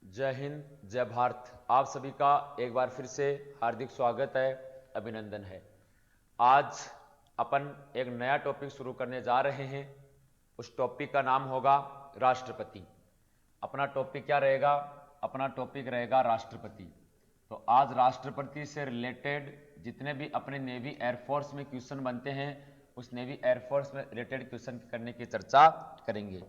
जय हिंद, जय भारत। आप सभी का एक बार फिर से हार्दिक स्वागत है, अभिनंदन है। आज अपन एक नया टॉपिक शुरू करने जा रहे हैं। उस टॉपिक का नाम होगा राष्ट्रपति। अपना टॉपिक क्या रहेगा? अपना टॉपिक रहेगा राष्ट्रपति। तो आज राष्ट्रपति से रिलेटेड जितने भी अपने नेवी एयरफोर्स में क्वेश्चन बनते हैं, उस नेवी एयरफोर्स में रिलेटेड क्वेश्चन करने की चर्चा करेंगे।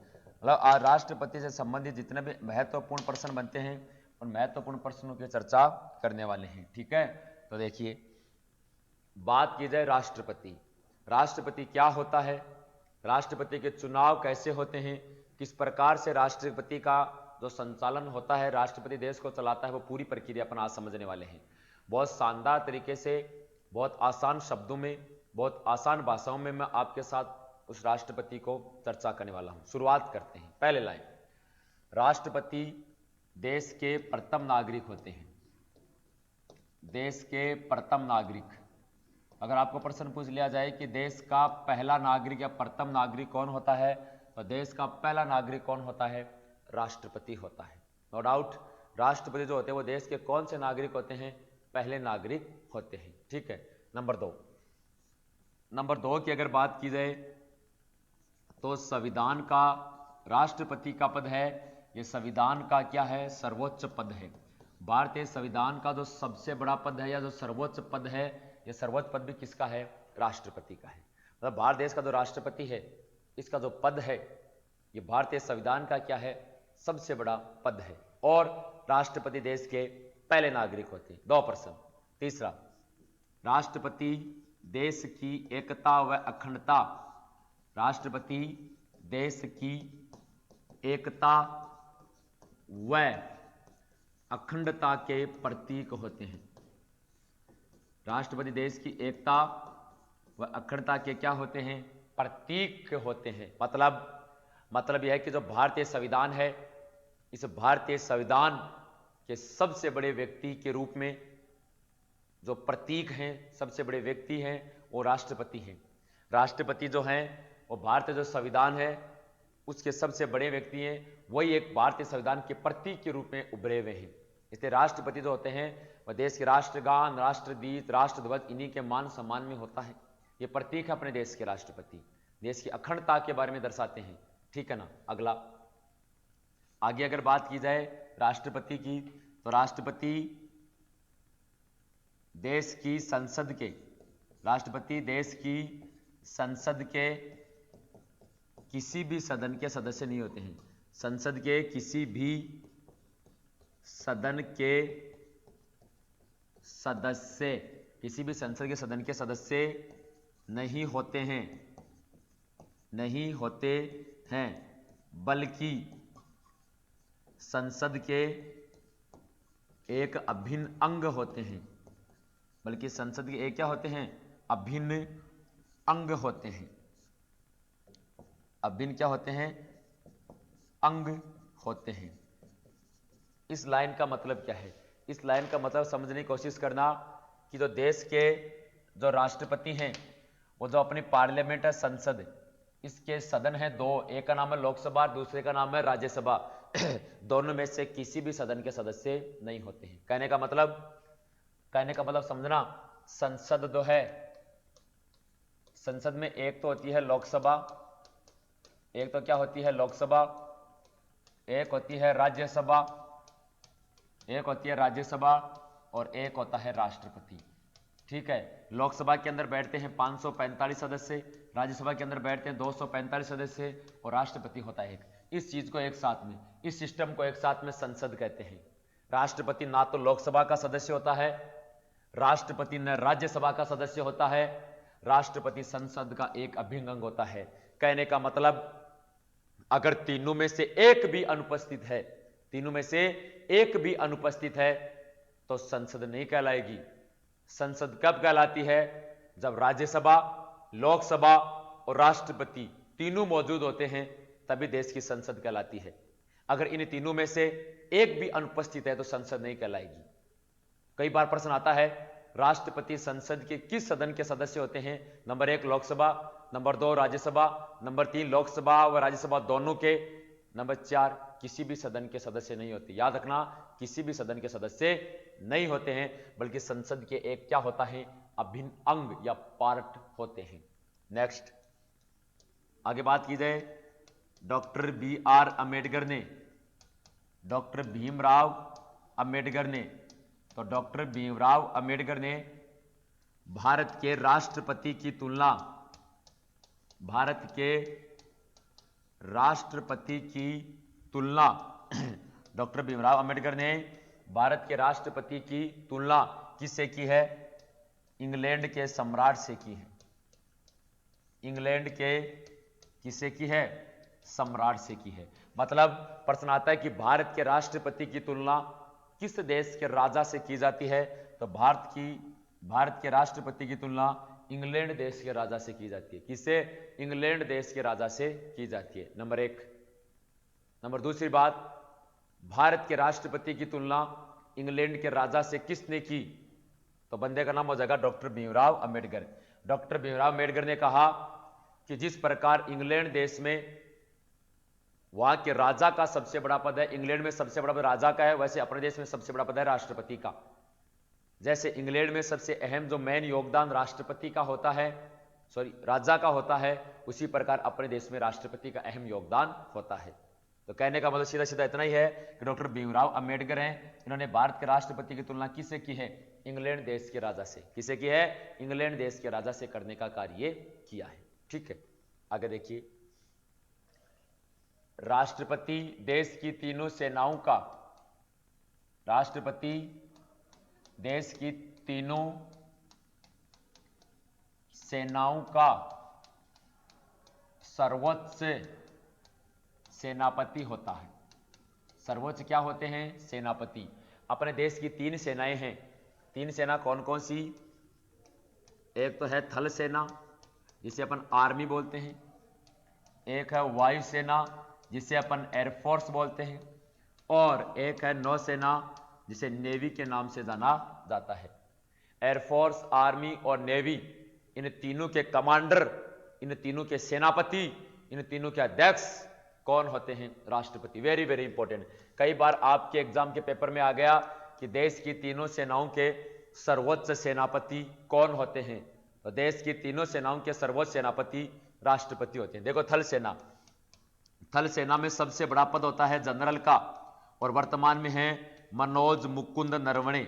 मतलब आज राष्ट्रपति से संबंधित जितने भी महत्वपूर्ण प्रश्न बनते हैं, उन महत्वपूर्ण प्रश्नों की चर्चा करने वाले हैं। ठीक है, तो देखिए, बात की जाए राष्ट्रपति। राष्ट्रपति क्या होता है, राष्ट्रपति के चुनाव कैसे होते हैं, किस प्रकार से राष्ट्रपति का जो संचालन होता है, राष्ट्रपति देश को चलाता है, वो पूरी प्रक्रिया अपन आज समझने वाले हैं। बहुत शानदार तरीके से, बहुत आसान शब्दों में, बहुत आसान भाषाओं में मैं आपके साथ उस राष्ट्रपति को चर्चा करने वाला हूं। शुरुआत करते हैं। पहले लाइन, राष्ट्रपति देश के प्रथम नागरिक होते हैं। देश के प्रथम नागरिक। अगर आपको प्रश्न पूछ लिया जाए कि देश का पहला नागरिक या प्रथम नागरिक कौन होता है, तो देश का पहला नागरिक कौन होता है? राष्ट्रपति होता है। नो डाउट, राष्ट्रपति जो होते हैं वो देश के कौन से नागरिक होते हैं? पहले नागरिक होते हैं। ठीक है। नंबर दो की अगर बात की जाए तो संविधान का राष्ट्रपति का पद है, ये संविधान का क्या है? सर्वोच्च पद है। भारतीय संविधान का जो सबसे बड़ा पद है या जो सर्वोच्च पद है, ये सर्वोच्च पद भी किसका है? राष्ट्रपति का है। मतलब भारत देश का जो राष्ट्रपति है, इसका जो पद है, ये भारतीय संविधान का क्या है? सबसे बड़ा पद है। और राष्ट्रपति देश के पहले नागरिक होते हैं। 2 प्रश्न। तीसरा, राष्ट्रपति देश की एकता व अखंडता, राष्ट्रपति देश की एकता व अखंडता के प्रतीक होते हैं। राष्ट्रपति देश की एकता व अखंडता के क्या होते हैं? प्रतीक होते हैं। मतलब यह है कि जो भारतीय संविधान है, इस भारतीय संविधान के सबसे बड़े व्यक्ति के रूप में जो प्रतीक हैं, सबसे बड़े व्यक्ति हैं, वो राष्ट्रपति हैं। राष्ट्रपति जो हैं वो भारतीय जो संविधान है उसके सबसे बड़े व्यक्ति हैं, वही एक भारतीय संविधान के प्रतीक के रूप में उभरे हुए हैं। इसलिए राष्ट्रपति जो होते हैं वह देश के राष्ट्रगान, राष्ट्रगीत, राष्ट्रध्वज इन्हीं के मान सम्मान में होता है। ये प्रतीक है अपने देश के राष्ट्रपति, देश की अखंडता के बारे में दर्शाते हैं। ठीक है ना। अगला, आगे अगर बात की जाए राष्ट्रपति की, तो राष्ट्रपति देश की संसद के, राष्ट्रपति देश की संसद के किसी भी सदन के सदस्य नहीं होते हैं। संसद के किसी भी सदन के सदस्य, किसी भी संसद के सदन के सदस्य नहीं होते हैं, नहीं होते हैं, बल्कि संसद के एक अभिन्न अंग होते हैं। बल्कि संसद के एक क्या होते हैं? अभिन्न अंग होते हैं। अभिन्न क्या होते हैं? अंग होते हैं। इस लाइन का मतलब क्या है? इस लाइन का मतलब समझने की कोशिश करना कि जो देश के जो राष्ट्रपति हैं, वो जो अपनी पार्लियामेंट है, संसद, इसके सदन है 2, एक का नाम है लोकसभा, दूसरे का नाम है राज्यसभा। दोनों में से किसी भी सदन के सदस्य नहीं होते हैं। कहने का मतलब समझना, संसद जो है, संसद में एक तो होती है लोकसभा, एक तो क्या होती है? लोकसभा, एक होती है राज्यसभा, एक होती है राज्यसभा, और एक होता है राष्ट्रपति। ठीक है। लोकसभा के अंदर बैठते हैं 545 सदस्य, राज्यसभा के अंदर बैठते हैं 245 सदस्य, और राष्ट्रपति होता है एक। इस चीज को एक साथ में, इस सिस्टम को एक साथ में संसद कहते हैं। राष्ट्रपति ना तो लोकसभा का सदस्य होता है, राष्ट्रपति न राज्यसभा का सदस्य होता है, राष्ट्रपति संसद का एक अभिन्न अंग होता है। कहने का मतलब, अगर तीनों में से एक भी अनुपस्थित है, तीनों में से एक भी अनुपस्थित है, तो संसद नहीं कहलाएगी। संसद कब कहलाती है? जब राज्यसभा, लोकसभा और राष्ट्रपति तीनों मौजूद होते हैं, तभी देश की संसद कहलाती है। अगर इन तीनों में से एक भी अनुपस्थित है तो संसद नहीं कहलाएगी। कई बार प्रश्न आता है, राष्ट्रपति संसद के किस सदन के सदस्य होते हैं? Number 1 Lok Sabha, number 2 Rajya Sabha, number 3 Lok Sabha व राज्यसभा दोनों के नंबर 4, किसी भी सदन के सदस्य नहीं होते। याद रखना, किसी भी सदन के सदस्य नहीं होते हैं, बल्कि संसद के एक क्या होता है, अभिन्न अंग या पार्ट होते हैं। नेक्स्ट आगे बात की जाए, डॉक्टर B.R. अम्बेडकर ने, डॉक्टर भीमराव अम्बेडकर ने, तो डॉक्टर भीमराव अम्बेडकर ने भारत के राष्ट्रपति की तुलना, भारत के राष्ट्रपति की तुलना डॉक्टर भीमराव अम्बेडकर ने भारत के राष्ट्रपति की तुलना किससे की है, इंग्लैंड के सम्राट से की है। इंग्लैंड के किससे की है, सम्राट से की है। मतलब प्रश्न आता है कि भारत के राष्ट्रपति की तुलना किस देश के राजा से की जाती है, तो भारत के राष्ट्रपति की तुलना इंग्लैंड देश के राजा से की जाती है। किससे, इंग्लैंड देश के राजा से की जाती है, नंबर 1। नंबर दूसरी बात, भारत के राष्ट्रपति की तुलना इंग्लैंड के राजा से किसने की, तो बंदे का नाम हो जाएगा डॉक्टर भीमराव अम्बेडकर। डॉक्टर भीमराव अम्बेडकर ने कहा कि जिस प्रकार इंग्लैंड देश में वहां के राजा का सबसे बड़ा पद है, इंग्लैंड में सबसे बड़ा पद राजा का है, वैसे अपने देश में सबसे बड़ा पद है राष्ट्रपति का। जैसे इंग्लैंड में सबसे अहम जो मेन योगदान राष्ट्रपति का होता है, राजा का होता है, उसी प्रकार अपने देश में राष्ट्रपति का अहम योगदान होता है। तो कहने का मतलब सीधा सीधा इतना ही है कि डॉक्टर भीमराव अम्बेडकर हैं, इन्होंने भारत के राष्ट्रपति की तुलना किससे की है, इंग्लैंड देश के राजा से। किसे की है, इंग्लैंड देश के राजा से करने का कार्य किया है। ठीक है, आगे देखिए, राष्ट्रपति देश की तीनों सेनाओं का, राष्ट्रपति देश की तीनों सेनाओं का सर्वोच्च सेनापति होता है। सर्वोच्च क्या होते हैं, सेनापति। अपने देश की 3 सेनाएं हैं। 3 सेना कौन कौन सी, एक तो है थल सेना जिसे अपन आर्मी बोलते हैं, एक है वायु सेना जिसे अपन एयरफोर्स बोलते हैं, और एक है नौसेना जिसे नेवी के नाम से जाना जाता है। एयरफोर्स, आर्मी और नेवी, इन तीनों के कमांडर, इन तीनों के सेनापति, इन तीनों के अध्यक्ष कौन होते हैं, राष्ट्रपति। Very very important. कई बार आपके एग्जाम के पेपर में आ गया कि देश की तीनों सेनाओं के सर्वोच्च सेनापति कौन होते हैं, तो देश की तीनों सेनाओं के सर्वोच्च सेनापति राष्ट्रपति होते हैं। देखो, थल सेना, थल सेना में सबसे बड़ा पद होता है जनरल का, और वर्तमान में है मनोज मुकुंद नरवणे।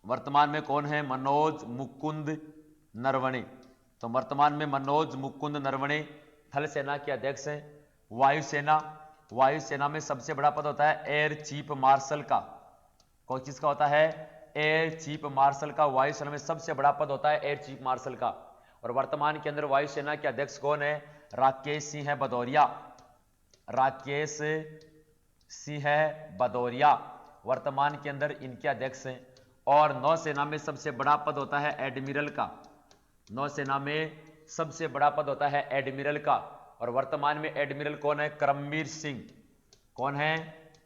वर्तमान में कौन है, मनोज मुकुंद नरवणे। तो वर्तमान में मनोज मुकुंद नरवणे थल सेना के अध्यक्ष हैं। वायुसेना, वायुसेना में सबसे बड़ा पद होता है एयर चीफ मार्शल का। कौन चीज का होता है, एयर चीफ मार्शल का। वायुसेना में सबसे बड़ा पद होता है एयर चीफ मार्शल का। और वर्तमान के अंदर वायुसेना के अध्यक्ष कौन है, राकेश सिंह भदौरिया। राकेश सिंह भदौरिया वर्तमान के अंदर इनके अध्यक्ष हैं। और नौसेना में सबसे बड़ा पद होता है एडमिरल का। नौसेना में सबसे बड़ा पद होता है एडमिरल का, और वर्तमान में एडमिरल कौन है, करमवीर सिंह। कौन है,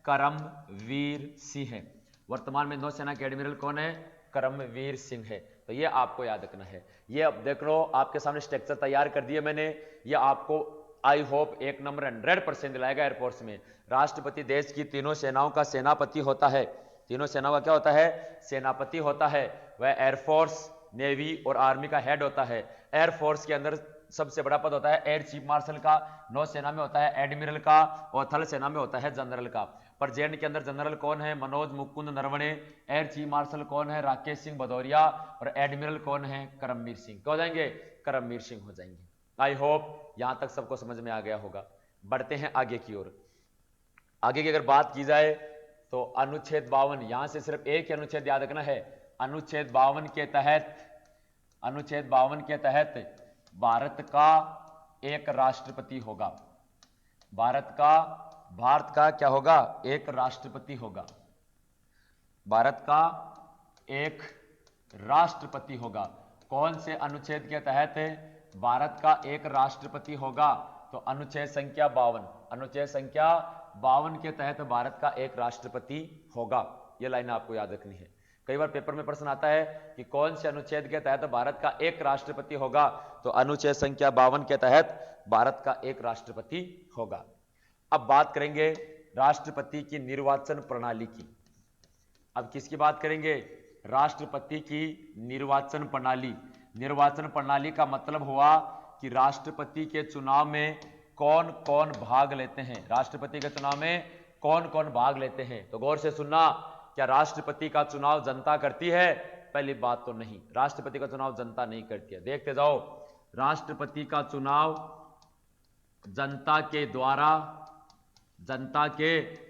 करमवीर सिंह है। वर्तमान में नौसेना के एडमिरल कौन है, करमवीर सिंह है। तो ये आपको याद रखना है। ये अब देख लो, आपके सामने स्ट्रक्चर तैयार कर दिए मैंने। ये आपको आई होप 1 नंबर 100% दिलाएगा एयरफोर्स में। राष्ट्रपति देश की तीनों सेनाओं का सेनापति होता है। तीनों सेनाओं का क्या होता है, सेनापति होता है। वह एयरफोर्स, नेवी और आर्मी का हेड होता है। एयरफोर्स के अंदर सबसे बड़ा पद होता है एयर चीफ मार्शल का, नौसेना में होता है एडमिरल का, और थल सेना में होता है जनरल का। पर जेएनडीयू के अंदर जनरल कौन है, Manoj Mukund Naravane. Air chief marshal कौन है, राकेश सिंह भदौरिया। और एडमिरल कौन है, करमवीर सिंह। क्या हो जाएंगे, करमवीर सिंह हो जाएंगे। आई होप यहां तक सबको समझ में आ गया होगा। बढ़ते हैं आगे की ओर। आगे की अगर बात की जाए तो अनुच्छेद 52, यहां से सिर्फ एक ही अनुच्छेद याद रखना है। अनुच्छेद 52 के तहत, अनुच्छेद 52 के तहत भारत का एक राष्ट्रपति होगा। भारत का क्या होगा, एक राष्ट्रपति होगा। भारत का एक राष्ट्रपति होगा। कौन से अनुच्छेद के तहत भारत का एक राष्ट्रपति होगा, तो अनुच्छेद संख्या 52। अनुच्छेद संख्या 52 के तहत भारत का एक राष्ट्रपति होगा। यह लाइन आपको याद रखनी है। कई बार पेपर में प्रश्न आता है कि कौन से अनुच्छेद के तहत भारत का एक राष्ट्रपति होगा, तो अनुच्छेद संख्या 52 के तहत भारत का एक राष्ट्रपति होगा। अब बात करेंगे राष्ट्रपति की निर्वाचन प्रणाली की। अब किसकी बात करेंगे? राष्ट्रपति की निर्वाचन प्रणाली। निर्वाचन प्रणाली का मतलब हुआ कि राष्ट्रपति के चुनाव में कौन कौन भाग लेते हैं। राष्ट्रपति के चुनाव में कौन कौन भाग लेते हैं, तो गौर से सुनना। क्या राष्ट्रपति का चुनाव जनता करती है? पहली बात तो नहीं, राष्ट्रपति का चुनाव जनता नहीं करती है। देखते जाओ, राष्ट्रपति का चुनाव जनता के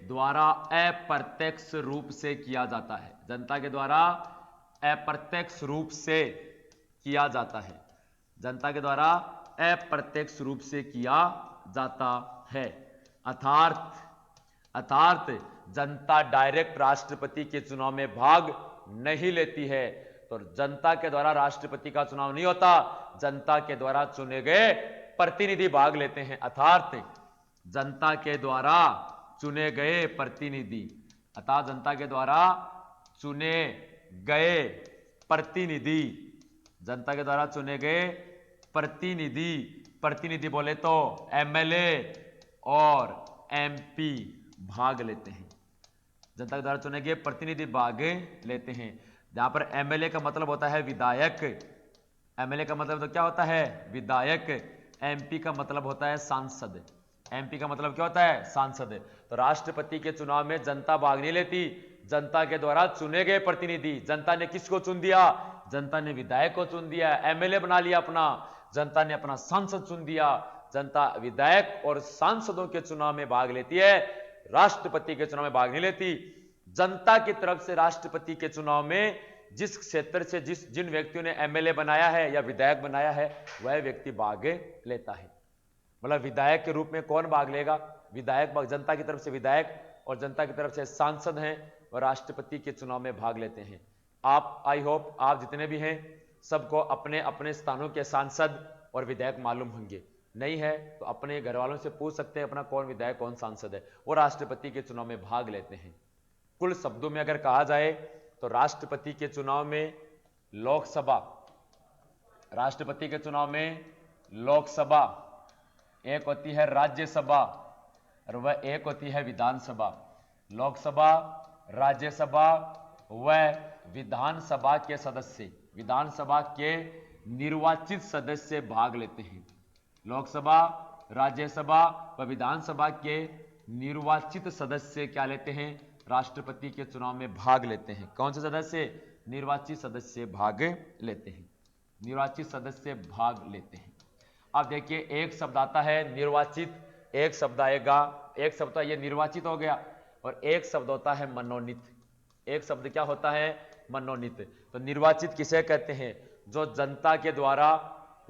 द्वारा अप्रत्यक्ष रूप से किया जाता है। जनता के द्वारा अप्रत्यक्ष रूप से किया जाता है। जनता के द्वारा अप्रत्यक्ष रूप से किया जाता है। अर्थात जनता डायरेक्ट राष्ट्रपति के चुनाव में भाग नहीं लेती है। तो जनता के द्वारा राष्ट्रपति का चुनाव नहीं होता, जनता के द्वारा चुने गए प्रतिनिधि भाग लेते हैं। अर्थात जनता के द्वारा चुने गए प्रतिनिधि, अर्थात जनता के द्वारा चुने गए प्रतिनिधि, जनता के द्वारा चुने गए प्रतिनिधि बोले तो एमएलए और एमपी भाग लेते हैं। जनता के द्वारा चुने गए प्रतिनिधि भाग लेते हैं। जहां पर एमएलए का मतलब होता है विधायक, एमएलए का मतलब तो क्या होता है? विधायक। एमपी का मतलब होता है सांसद। एमपी का मतलब क्या होता है? सांसद। तो राष्ट्रपति के चुनाव में जनता भाग नहीं लेती, जनता के द्वारा चुने गए प्रतिनिधि। जनता ने किसको चुन दिया? जनता ने विधायक को चुन दिया, एमएलए बना लिया अपना, जनता ने अपना सांसद चुन दिया। जनता विधायक और सांसदों के चुनाव में भाग लेती है, राष्ट्रपति के चुनाव में भाग नहीं लेती। जनता की तरफ से राष्ट्रपति के चुनाव में जिस क्षेत्र से जिन व्यक्तियों ने एमएलए बनाया है या विधायक बनाया है, वह व्यक्ति भाग लेता है। मतलब विधायक के रूप में कौन भाग लेगा? विधायक, जनता की तरफ से विधायक और जनता की तरफ से सांसद हैं, और राष्ट्रपति के चुनाव में भाग लेते हैं। आप, आई होप आप जितने भी हैं सबको अपने अपने स्थानों के सांसद और विधायक मालूम होंगे। नहीं है तो अपने घर वालों से पूछ सकते हैं अपना कौन विधायक कौन सांसद है। वो राष्ट्रपति के चुनाव में भाग लेते हैं। कुल शब्दों में अगर कहा जाए तो राष्ट्रपति के चुनाव में लोकसभा, राष्ट्रपति के चुनाव में लोकसभा, एक होती है राज्यसभा और वह एक होती है विधानसभा। लोकसभा, राज्यसभा व विधानसभा के सदस्य, विधानसभा के निर्वाचित सदस्य भाग लेते हैं। लोकसभा, राज्यसभा व विधानसभा के निर्वाचित सदस्य क्या लेते हैं? राष्ट्रपति के चुनाव में भाग लेते हैं। कौन से सदस्य? निर्वाचित सदस्य भाग लेते हैं। निर्वाचित सदस्य भाग लेते हैं। अब देखिए, एक शब्द आता है निर्वाचित, एक शब्द आएगा, एक शब्द ये निर्वाचित हो गया, और एक शब्द होता है मनोनीत। एक शब्द क्या होता है? मनोनीत। तो निर्वाचित किसे कहते हैं? जो जनता के द्वारा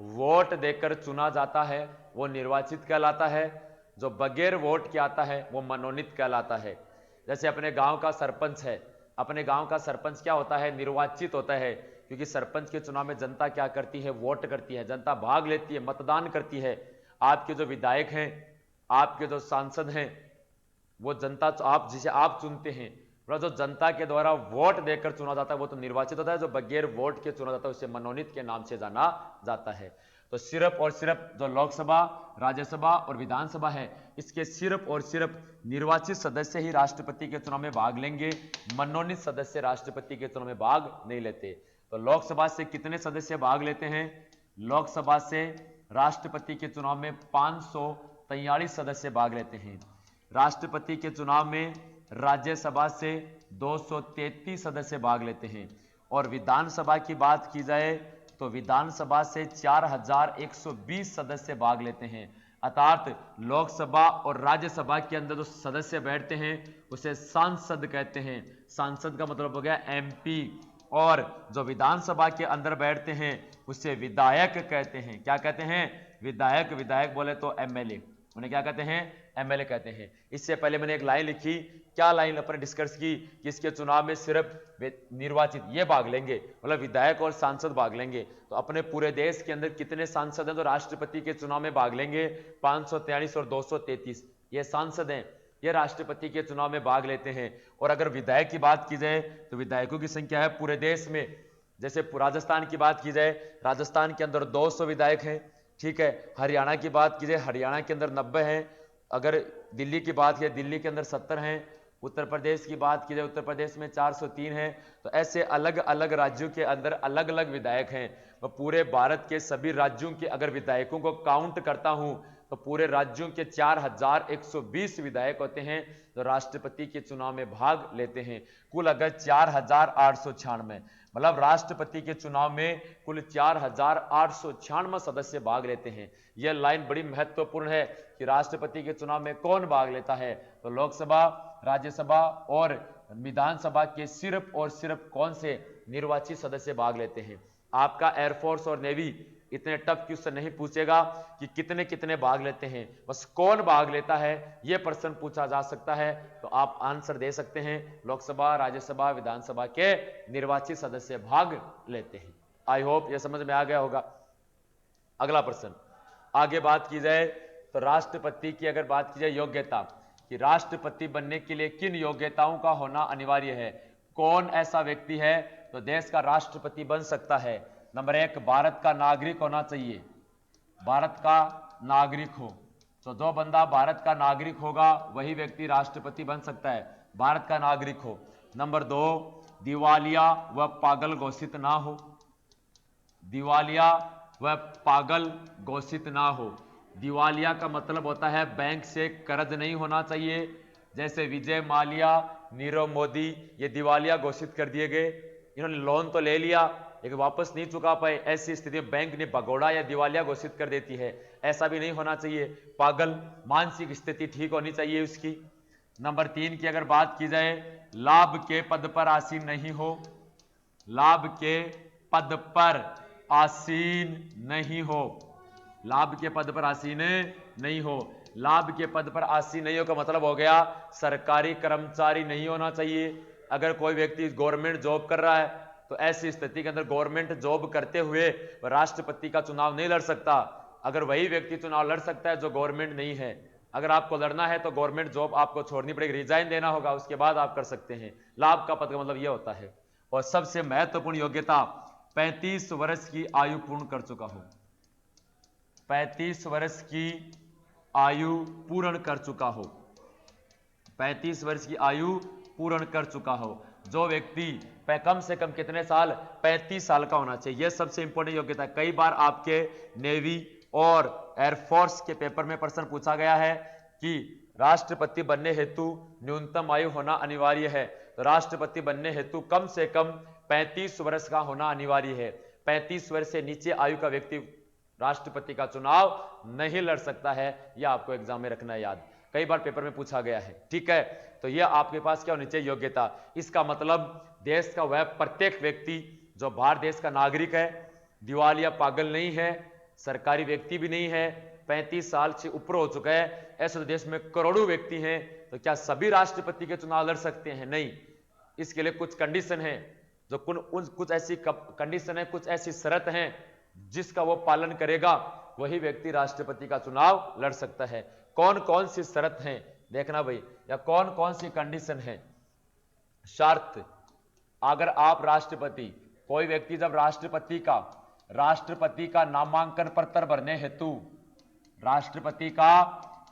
वोट देकर चुना जाता है वो निर्वाचित कहलाता है। जो बगैर वोट के आता है वो मनोनीत कहलाता है। जैसे अपने गांव का सरपंच है, अपने गांव का सरपंच क्या होता है? निर्वाचित होता है, क्योंकि सरपंच के चुनाव में जनता क्या करती है? वोट करती है, जनता भाग लेती है, मतदान करती है। आपके जो विधायक हैं, आपके जो सांसद हैं, वो जनता, आप जिसे आप चुनते हैं, जो जनता के द्वारा वोट देकर चुना जाता है वो तो निर्वाचित होता है। जो बगैर वोट के चुना जाता है उसे मनोनीत के नाम से जाना जाता है। तो सिर्फ और सिर्फ जो लोकसभा, राज्यसभा और विधानसभा है, इसके सिर्फ और सिर्फ निर्वाचित सदस्य ही राष्ट्रपति के चुनाव में भाग लेंगे। मनोनीत सदस्य राष्ट्रपति के चुनाव में भाग नहीं लेते। तो लोकसभा से कितने सदस्य भाग लेते हैं? लोकसभा से राष्ट्रपति के चुनाव में 543 सदस्य भाग लेते हैं। राष्ट्रपति के चुनाव में राज्यसभा से 233 सदस्य भाग लेते हैं। और विधानसभा की बात की जाए तो विधानसभा से 4120 सदस्य भाग लेते हैं। अर्थात लोकसभा और राज्यसभा के अंदर जो सदस्य बैठते हैं उसे सांसद कहते हैं। सांसद का मतलब हो गया एमपी। और जो विधानसभा के अंदर बैठते हैं उसे विधायक कहते हैं। क्या कहते हैं? विधायक। विधायक बोले तो एमएलए, उन्हें क्या कहते हैं? एमएलए कहते हैं। इससे पहले मैंने एक लाइन लिखी, क्या लाइन अपने डिस्कस की कि इसके चुनाव में सिर्फ निर्वाचित ये भाग लेंगे, मतलब विधायक और सांसद भाग लेंगे। तो अपने पूरे देश के अंदर कितने सांसद हैं जो राष्ट्रपति के चुनाव में भाग लेंगे? 543 और 233 ये सांसद हैं, ये राष्ट्रपति के चुनाव में भाग लेते हैं। और अगर विधायक की बात की जाए तो विधायकों की संख्या है पूरे देश में, जैसे राजस्थान की बात की जाए, राजस्थान के अंदर 200 विधायक हैं, ठीक है। हरियाणा की बात की जाए, हरियाणा के अंदर 90 हैं। अगर दिल्ली की बात की, दिल्ली के अंदर 70 हैं, उत्तर प्रदेश की बात की जाए उत्तर प्रदेश में 403 हैं। तो ऐसे अलग अलग राज्यों के अंदर अलग अलग विधायक हैं। मैं पूरे भारत के सभी राज्यों के अगर विधायकों को काउंट करता हूं तो पूरे राज्यों के 4120 विधायक होते हैं जो राष्ट्रपति के चुनाव में भाग लेते हैं। कुल अगर 4896, मतलब राष्ट्रपति के चुनाव में कुल 4896 सदस्य भाग लेते हैं। यह लाइन बड़ी महत्वपूर्ण है कि राष्ट्रपति के चुनाव में कौन भाग लेता है। तो लोकसभा, राज्यसभा और विधानसभा के सिर्फ और सिर्फ कौन से निर्वाचित सदस्य भाग लेते हैं। आपका एयरफोर्स और नेवी इतने टफ क्वेश्चन नहीं पूछेगा कि कितने कितने भाग लेते हैं, बस कौन भाग लेता है यह प्रश्न पूछा जा सकता है। तो आप आंसर दे सकते हैं, लोकसभा, राज्यसभा, विधानसभा के निर्वाचित सदस्य भाग लेते हैं। आई होप यह समझ में आ गया होगा। अगला प्रश्न, आगे बात की जाए तो राष्ट्रपति की अगर बात की जाए योग्यता, कि राष्ट्रपति बनने के लिए किन योग्यताओं का होना अनिवार्य है, कौन ऐसा व्यक्ति है तो देश का राष्ट्रपति बन सकता है। नंबर 1, भारत का नागरिक होना चाहिए, भारत का नागरिक हो। तो जो बंदा भारत का नागरिक होगा वही व्यक्ति राष्ट्रपति बन सकता है, भारत का नागरिक हो। नंबर 2, दिवालिया व पागल घोषित ना हो, दिवालिया व पागल घोषित ना हो। दिवालिया का मतलब होता है बैंक से कर्ज नहीं होना चाहिए। जैसे विजय माल्या, नीरव मोदी, ये दिवालिया घोषित कर दिए गए। इन्होंने लोन तो ले लिया लेकिन वापस नहीं चुका पाए, ऐसी स्थिति में बैंक ने भगोड़ा या दिवालिया घोषित कर देती है, ऐसा भी नहीं होना चाहिए। पागल, मानसिक स्थिति ठीक होनी चाहिए उसकी। नंबर 3 की अगर बात की जाए, लाभ के पद पर आसीन नहीं हो, लाभ के पद पर आसीन नहीं हो, लाभ के पद पर आसीन नहीं हो। लाभ के पद पर आसीन नहीं हो का मतलब हो गया सरकारी कर्मचारी नहीं होना चाहिए। अगर कोई व्यक्ति गवर्नमेंट जॉब कर रहा है तो ऐसी स्थिति के अंदर गवर्नमेंट जॉब करते हुए राष्ट्रपति का चुनाव नहीं लड़ सकता। अगर वही व्यक्ति चुनाव लड़ सकता है जो गवर्नमेंट नहीं है। अगर आपको लड़ना है तो गवर्नमेंट जॉब आपको छोड़नी पड़ेगी, रिजाइन देना होगा, उसके बाद आप कर सकते हैं। लाभ का पद का मतलब यह होता है। और सबसे महत्वपूर्ण योग्यता, 35 वर्ष की आयु पूर्ण कर चुका हो, 35 वर्ष की आयु पूर्ण कर चुका हो, 35 वर्ष की आयु पूर्ण कर चुका हो। जो व्यक्ति कम से कम कितने साल, 35 साल का होना चाहिए, यह सबसे इंपॉर्टेंट योग्यता। कई बार आपके नेवी और एयरफोर्स के पेपर में प्रश्न पूछा गया है कि राष्ट्रपति बनने हेतु न्यूनतम आयु होना अनिवार्य है। तो राष्ट्रपति बनने हेतु कम से कम 35 वर्ष का होना अनिवार्य है। 35 वर्ष से नीचे आयु का व्यक्ति राष्ट्रपति का चुनाव नहीं लड़ सकता है। यह आपको एग्जाम में रखना है याद, कई बार पेपर में पूछा गया है। ठीक है, तो यह आपके पास क्या होनी चाहिए, योग्यता। इसका मतलब देश का वह प्रत्येक व्यक्ति जो भारत देश का नागरिक है, दिवालिया पागल नहीं है, सरकारी व्यक्ति भी नहीं है, 35 साल से ऊपर हो चुका है। ऐसे तो देश में करोड़ों व्यक्ति हैं, तो क्या सभी राष्ट्रपति के चुनाव लड़ सकते हैं? नहीं, इसके लिए कुछ कंडीशन है, जो कुछ ऐसी कंडीशन है, कुछ ऐसी शर्त हैं जिसका वो पालन करेगा वही व्यक्ति राष्ट्रपति का चुनाव लड़ सकता है। कौन कौन सी शर्त हैं देखना भाई, या कौन कौन सी कंडीशन है, शर्त। अगर आप राष्ट्रपति, कोई व्यक्ति जब राष्ट्रपति का नामांकन पत्र भरने हेतु, राष्ट्रपति का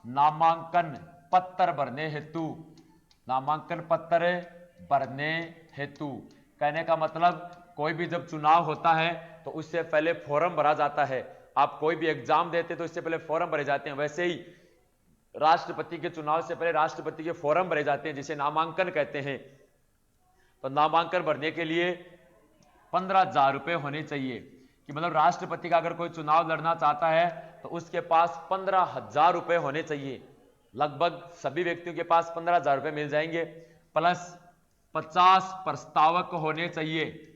नामांकन पत्र भरने हेतु, नामांकन पत्र भरने हेतु, कहने का मतलब कोई भी जब चुनाव होता है तो उससे पहले फॉर्म भरा जाता है। आप कोई भी एग्जाम देते तो इससे पहले फॉर्म भरे जाते हैं, वैसे ही राष्ट्रपति के चुनाव से पहले राष्ट्रपति के फॉर्म भरे जाते हैं, जिसे नामांकन कहते हैं। तो नामांकन भरने के लिए 15,000 रुपए होने चाहिए, कि मतलब राष्ट्रपति का अगर कोई चुनाव लड़ना चाहता है तो उसके पास 15,000 रुपए होने चाहिए। लगभग सभी व्यक्तियों के पास 15,000 रुपए मिल जाएंगे, प्लस 50 प्रस्तावक होने चाहिए।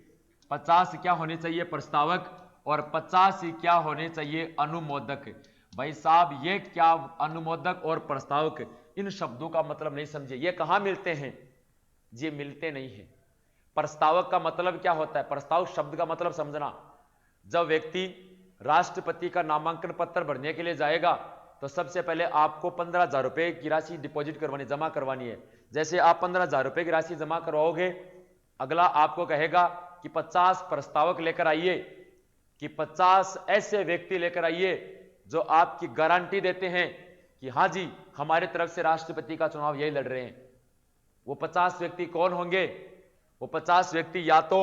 50 क्या होने चाहिए, प्रस्तावक, और 50 ही क्या होने चाहिए, अनुमोदक। भाई साहब, ये क्या अनुमोदक और प्रस्तावक, इन शब्दों का मतलब नहीं समझे, ये कहां मिलते हैं? ये मिलते नहीं है। प्रस्तावक का मतलब क्या होता है, प्रस्तावक शब्द का मतलब समझना। जब व्यक्ति राष्ट्रपति का नामांकन पत्र भरने के लिए जाएगा तो सबसे पहले आपको 15,000 रुपए की राशि डिपॉजिट करवानी, जमा करवानी है। जैसे आप 15,000 रुपए की राशि जमा करवाओगे, अगला आपको कहेगा कि 50 प्रस्तावक लेकर आइए, कि 50 ऐसे व्यक्ति लेकर आइए जो आपकी गारंटी देते हैं कि हाँ जी हमारे तरफ से राष्ट्रपति का चुनाव यही लड़ रहे हैं। वो 50 व्यक्ति कौन होंगे? वो 50 व्यक्ति या तो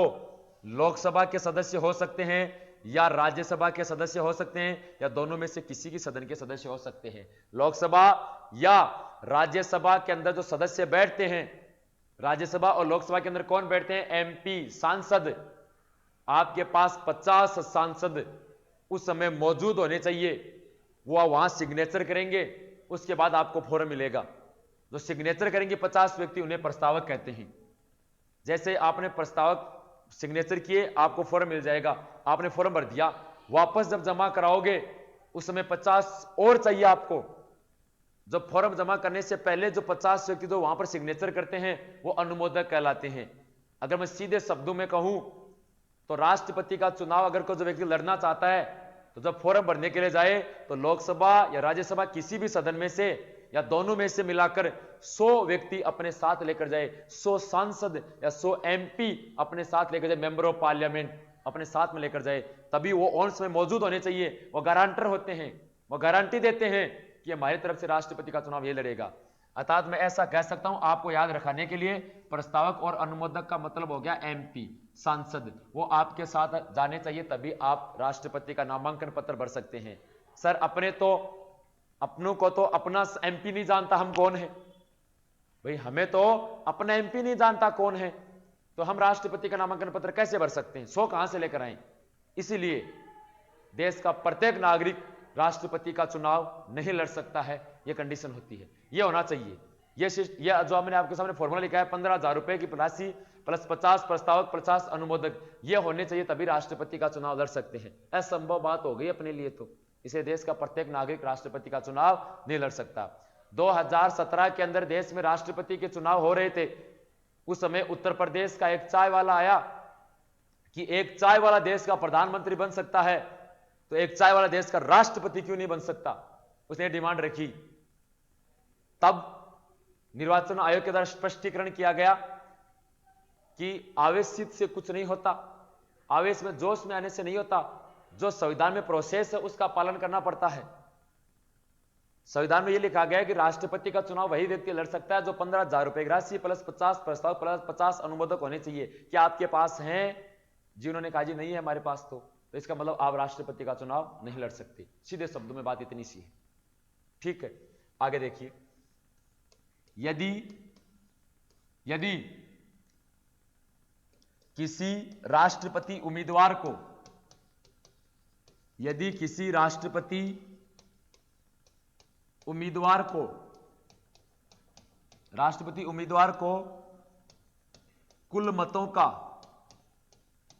लोकसभा के सदस्य हो सकते हैं या राज्यसभा के सदस्य हो सकते हैं या दोनों में से किसी की सदन के सदस्य हो सकते हैं। लोकसभा या राज्यसभा के अंदर जो सदस्य बैठते हैं, राज्यसभा और लोकसभा के अंदर कौन बैठते हैं? एमपी, सांसद। आपके पास 50 सांसद उस समय मौजूद होने चाहिए। वो वहां सिग्नेचर करेंगे, उसके बाद आपको फॉर्म मिलेगा। जो सिग्नेचर करेंगे 50 व्यक्ति, उन्हें प्रस्तावक कहते हैं। जैसे आपने प्रस्तावक सिग्नेचर किए, आपको फॉर्म मिल जाएगा। आपने फॉर्म भर दिया, वापस जब जमा कराओगे उस समय 50 और चाहिए आपको। जब फॉर्म जमा करने से पहले जो 50 व्यक्ति जो वहां पर सिग्नेचर करते हैं वो अनुमोदक कहलाते हैं। अगर मैं सीधे शब्दों में कहूं तो राष्ट्रपति का चुनाव अगर कोई जो व्यक्ति लड़ना चाहता है तो जब फॉर्म भरने के लिए जाए तो लोकसभा या राज्यसभा किसी भी सदन में से या दोनों में से मिलाकर 100 व्यक्ति अपने साथ लेकर जाए, 100 सांसद या 100 एमपी अपने साथ लेकर जाए, मेंबर ऑफ पार्लियामेंट अपने साथ में लेकर जाए, तभी वो ऑन समय मौजूद होने चाहिए। वो गारंटर होते हैं, वो गारंटी देते हैं कि हमारी तरफ से राष्ट्रपति का चुनाव ये लड़ेगा। अर्थात मैं ऐसा कह सकता हूं आपको याद रखने के लिए, प्रस्तावक और अनुमोदक का मतलब हो गया एमपी, सांसद। वो आपके साथ जाने चाहिए, तभी आप राष्ट्रपति का नामांकन पत्र भर सकते हैं। सर अपनों को तो अपना एमपी नहीं जानता हम कौन है। भाई हमें तो अपना एमपी नहीं जानता कौन है, तो हम राष्ट्रपति का नामांकन पत्र कैसे भर सकते हैं? 100 कहां से लेकर आए? इसीलिए देश का प्रत्येक नागरिक राष्ट्रपति का चुनाव नहीं लड़ सकता है, यह कंडीशन होती है। यह होना चाहिए। यह जो मैंने आपके सामने फॉर्मूला लिखा है, 15,000 रुपए की राशि प्लस 50 प्रस्तावक 50 अनुमोदक, यह होने चाहिए, तभी राष्ट्रपति का चुनाव लड़ सकते हैं। असंभव बात हो गई अपने लिए तो। इसे देश का प्रत्येक नागरिक राष्ट्रपति का चुनाव नहीं लड़ सकता। 2017 के अंदर देश में राष्ट्रपति के चुनाव हो रहे थे। उस समय उत्तर प्रदेश का एक चाय वाला आया कि एक चाय वाला देश का प्रधानमंत्री बन सकता है, तो एक चाय वाला देश का राष्ट्रपति क्यों नहीं बन सकता? उसने डिमांड रखी। तब निर्वाचन आयोग के द्वारा स्पष्टीकरण किया गया कि आवेशित से कुछ नहीं होता, आवेश में जोश में आने से नहीं होता। जो संविधान में प्रोसेस है उसका पालन करना पड़ता है। संविधान में यह लिखा गया है कि राष्ट्रपति का चुनाव वही व्यक्ति लड़ सकता है जो 15,000 रुपए की राशि प्लस 50 प्रस्ताव प्लस 50 अनुमोदक होने चाहिए। क्या आपके पास हैं? जी उन्होंने कहा जी नहीं है हमारे पास। तो इसका मतलब आप राष्ट्रपति का चुनाव नहीं लड़ सकते। सीधे शब्दों में बात इतनी सी है। ठीक है, आगे देखिए। यदि किसी राष्ट्रपति उम्मीदवार को राष्ट्रपति उम्मीदवार को कुल मतों का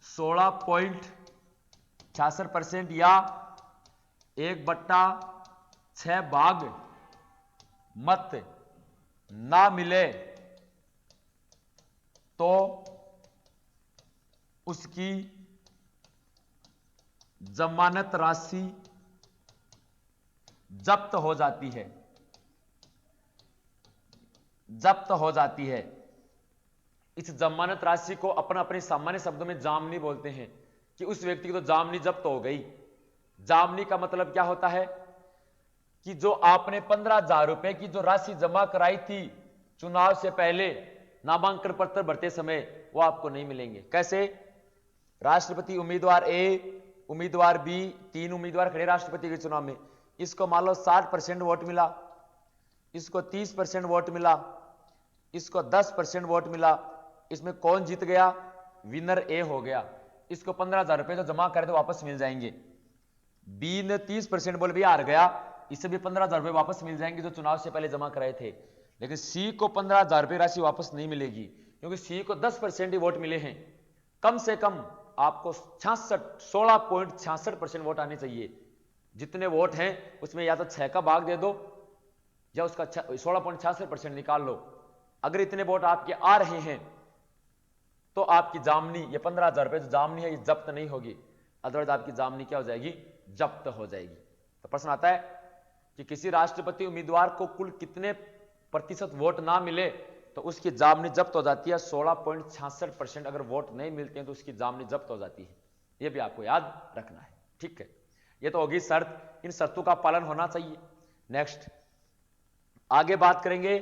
16.66% या 1/6 भाग मत ना मिले तो उसकी जमानत राशि जब्त हो जाती है। इस जमानत राशि को अपने सामान्य शब्दों में जामनी बोलते हैं कि उस व्यक्ति की तो जामनी जब्त हो गई। जामनी का मतलब क्या होता है कि जो आपने 15,000 रुपए की जो राशि जमा कराई थी चुनाव से पहले नामांकन पत्र भरते समय, वो आपको नहीं मिलेंगे। कैसे? राष्ट्रपति उम्मीदवार ए, उम्मीदवार बी, 3 उम्मीदवार खड़े राष्ट्रपति के चुनाव में। इसको मान लो 60% वोट मिला, इसको 30% वोट मिला, इसको 10% वोट मिला। इसमें कौन जीत गया? विनर ए हो गया। इसको 15,000 रुपए जो जमा करे तो वापस मिल जाएंगे। बी ने 30% बोल भी हार गया, इसे भी 15,000 रुपए वापस मिल जाएंगे जो चुनाव से पहले जमा कराए थे। लेकिन सी को 15,000 रुपए राशि वापस नहीं मिलेगी, क्योंकि सी को 10% ही वोट मिले हैं। कम से कम आपको 16.66% वोट आने चाहिए। जितने वोट हैं उसमें या तो 6 का भाग दे दो या उसका 16.66% निकाल लो। अगर इतने वोट आपके आ रहे हैं तो आपकी जामनी, ये 15,000 रुपए जो जामनी है, ये जब्त नहीं होगी। अदरवाइज आपकी जामनी क्या हो जाएगी? जब्त हो जाएगी। तो प्रश्न आता है कि किसी राष्ट्रपति उम्मीदवार को कुल कितने प्रतिशत वोट ना मिले तो उसकी जामनी जब्त हो जाती है। 16.66% अगर वोट नहीं मिलते हैं तो उसकी जामनी जब्त हो जाती है। यह भी आपको याद रखना है। ठीक है, यह तो होगी शर्त। इन शर्तों का पालन होना चाहिए। नेक्स्ट, आगे बात करेंगे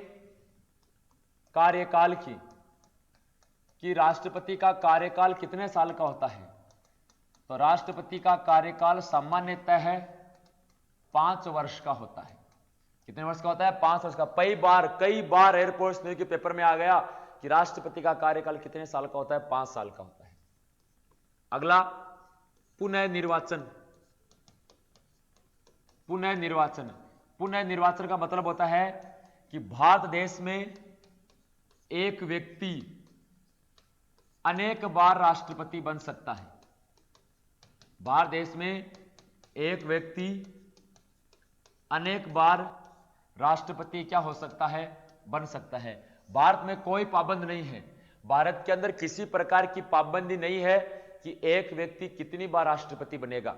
कार्यकाल की, कि राष्ट्रपति का कार्यकाल कितने साल का होता है। तो राष्ट्रपति का कार्यकाल सामान्यतः है 5 वर्ष का होता है। कितने वर्ष का होता है? 5 वर्ष का। कई बार एयरफोर्स के पेपर में आ गया कि राष्ट्रपति का कार्यकाल कितने साल का होता है? 5 साल का होता है। अगला, पुनः निर्वाचन। पुनः निर्वाचन, पुनः निर्वाचन का मतलब होता है कि भारत देश में एक व्यक्ति अनेक बार राष्ट्रपति बन सकता है। भारत देश में एक व्यक्ति अनेक बार राष्ट्रपति क्या हो सकता है? बन सकता है। भारत में कोई पाबंद नहीं है, भारत के अंदर किसी प्रकार की पाबंदी नहीं है कि एक व्यक्ति कितनी बार राष्ट्रपति बनेगा।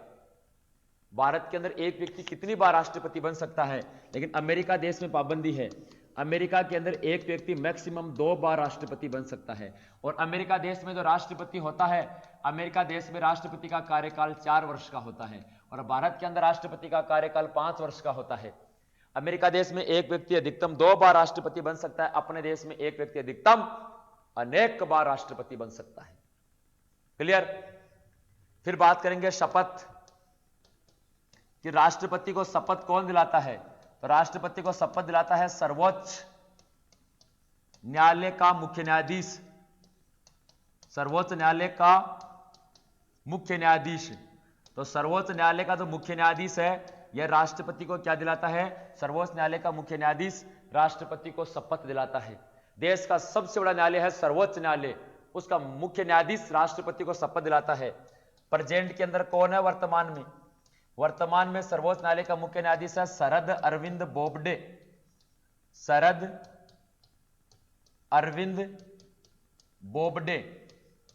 भारत के अंदर एक व्यक्ति कितनी बार राष्ट्रपति बन सकता है, लेकिन अमेरिका देश में पाबंदी है। अमेरिका के अंदर एक व्यक्ति मैक्सिमम 2 बार राष्ट्रपति बन सकता है। और अमेरिका देश में जो राष्ट्रपति होता है, अमेरिका देश में राष्ट्रपति का कार्यकाल 4 वर्ष का होता है, और भारत के अंदर राष्ट्रपति का कार्यकाल 5 वर्ष का होता है। अमेरिका देश में एक व्यक्ति अधिकतम 2 बार राष्ट्रपति बन सकता है, अपने देश में एक व्यक्ति अधिकतम अनेक बार राष्ट्रपति बन सकता है। क्लियर? फिर बात करेंगे शपथ, कि राष्ट्रपति को शपथ कौन दिलाता है। तो राष्ट्रपति को शपथ दिलाता है सर्वोच्च न्यायालय का मुख्य न्यायाधीश। सर्वोच्च न्यायालय का मुख्य न्यायाधीश। तो सर्वोच्च न्यायालय का जो मुख्य न्यायाधीश है, यह राष्ट्रपति को क्या दिलाता है? सर्वोच्च न्यायालय का मुख्य न्यायाधीश राष्ट्रपति को शपथ दिलाता है। देश का सबसे बड़ा न्यायालय है सर्वोच्च न्यायालय, उसका मुख्य न्यायाधीश राष्ट्रपति को शपथ दिलाता है। प्रेजेंट के अंदर कौन है वर्तमान में? वर्तमान में सर्वोच्च न्यायालय का मुख्य न्यायाधीश है शरद अरविंद बोबडे। शरद अरविंद बोबडे।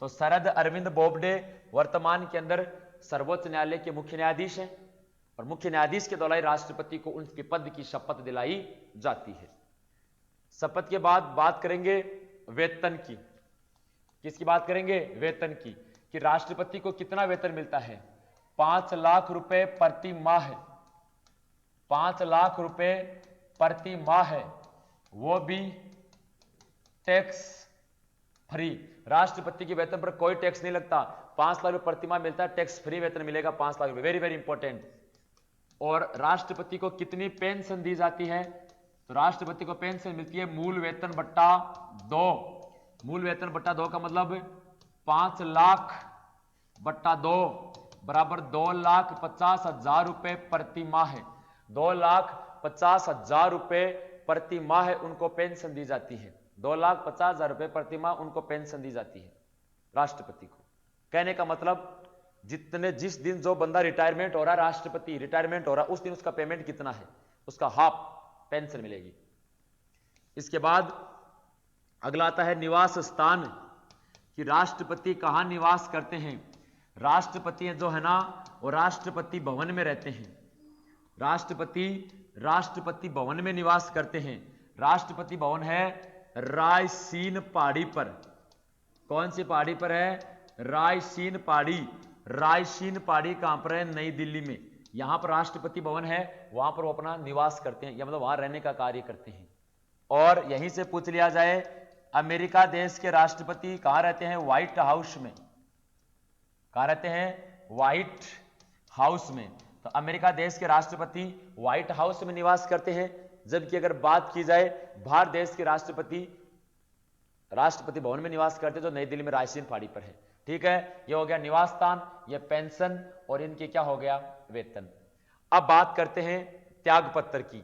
तो शरद अरविंद बोबडे वर्तमान के अंदर सर्वोच्च न्यायालय के मुख्य न्यायाधीश हैं, और मुख्य न्यायाधीश के द्वारा राष्ट्रपति को उनके पद की शपथ दिलाई जाती है। शपथ के बाद बात करेंगे वेतन की। किसकी बात करेंगे? वेतन की, कि राष्ट्रपति को कितना वेतन मिलता है? 5 लाख रुपए प्रति माह है। 5 लाख रुपए प्रति माह है, वो भी टैक्स फ्री। राष्ट्रपति के वेतन पर कोई टैक्स नहीं लगता। 5 लाख रुपए प्रति माह मिलता है, टैक्स फ्री वेतन मिलेगा 5 लाख रुपए। Very very important. और राष्ट्रपति को कितनी पेंशन दी जाती है? तो राष्ट्रपति को पेंशन मिलती है मूल वेतन बट्टा 2। मूल वेतन बट्टा 2 का मतलब 5 लाख बट्टा 2 बराबर 2,50,000 रुपए प्रति माह है। 2,50,000 रुपए प्रति माह उनको पेंशन दी जाती है। 2,50,000 रुपए प्रति माह उनको पेंशन दी जाती है राष्ट्रपति को। कहने का मतलब जिस दिन जो बंदा रिटायरमेंट हो रहा है, राष्ट्रपति रिटायरमेंट हो रहा है, उस दिन उसका पेमेंट कितना है? उसका हाफ पेंशन मिलेगी। इसके बाद अगला आता है निवास स्थान, कि राष्ट्रपति कहां निवास करते हैं। राष्ट्रपति जो है ना, वो राष्ट्रपति भवन में रहते हैं। राष्ट्रपति भवन में निवास करते हैं। राष्ट्रपति भवन है रायसीन पहाड़ी पर। कौन सी पहाड़ी पर है? रायसीन पहाड़ी। रायसीन पहाड़ी कहां पर है? नई दिल्ली में। यहां पर राष्ट्रपति भवन है, वहां पर वो अपना निवास करते हैं, या मतलब वहां रहने का कार्य करते हैं। और यहीं से पूछ लिया जाए, अमेरिका देश के राष्ट्रपति कहां रहते हैं? व्हाइट हाउस में। कहां रहते हैं? व्हाइट हाउस में। तो अमेरिका देश के राष्ट्रपति व्हाइट हाउस में निवास करते हैं। जबकि अगर बात की जाए भारत देश के राष्ट्रपति भवन में निवास करते जो नई दिल्ली में रायसीन पहाड़ी पर है। ठीक है, ये हो गया निवास स्थान, ये पेंशन, और इनके क्या हो गया? वेतन। अब बात करते हैं त्याग पत्र की।